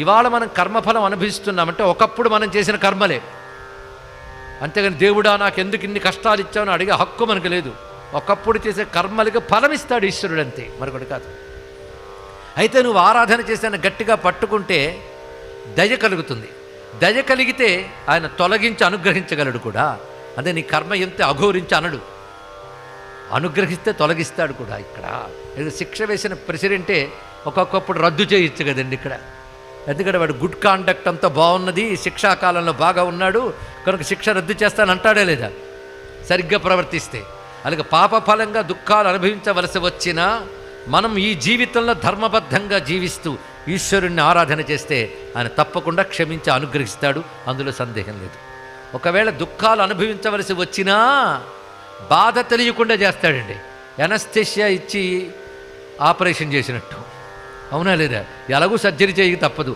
ఇవాళ మనం కర్మఫలం అనుభవిస్తున్నామంటే ఒకప్పుడు మనం చేసిన కర్మలే. అంతేగాని దేవుడా నాకెందుకు ఇన్ని కష్టాలు ఇచ్చావని అడిగే హక్కు మనకు లేదు. ఒకప్పుడు చేసే కర్మలకి ఫలం ఇస్తాడు ఈశ్వరుడు, అంతే, మరొకటి కాదు. అయితే నువ్వు ఆరాధన చేసిన గట్టిగా పట్టుకుంటే దయ కలుగుతుంది. దయ కలిగితే ఆయన తొలగించి అనుగ్రహించగలడు కూడా. అదే నీ కర్మ ఎంత అఘోరించి అనడు, అనుగ్రహిస్తే తొలగిస్తాడు కూడా. ఇక్కడ శిక్ష వేసిన ప్రెసిడెంటే ఒక్కొక్కప్పుడు రద్దు చేయొచ్చు కదండి ఇక్కడ. ఎందుకంటే వాడు గుడ్ కాండక్ట్ అంతా బాగున్నది, శిక్షాకాలంలో బాగా ఉన్నాడు కనుక శిక్ష రద్దు చేస్తానంటాడే లేదా సరిగ్గా ప్రవర్తిస్తే. అలాగే పాపఫలంగా దుఃఖాలు అనుభవించవలసి వచ్చినా మనం ఈ జీవితంలో ధర్మబద్ధంగా జీవిస్తూ ఈశ్వరుణ్ణి ఆరాధన చేస్తే ఆయన తప్పకుండా క్షమించి అనుగ్రహిస్తాడు, అందులో సందేహం లేదు. ఒకవేళ దుఃఖాలు అనుభవించవలసి వచ్చినా బాధ తెలియకుండా చేస్తాడండి. ఎనస్థెషియా ఇచ్చి ఆపరేషన్ చేసినట్టు, అవునా లేదా? ఎలాగూ సర్జరీ చేయక తప్పదు.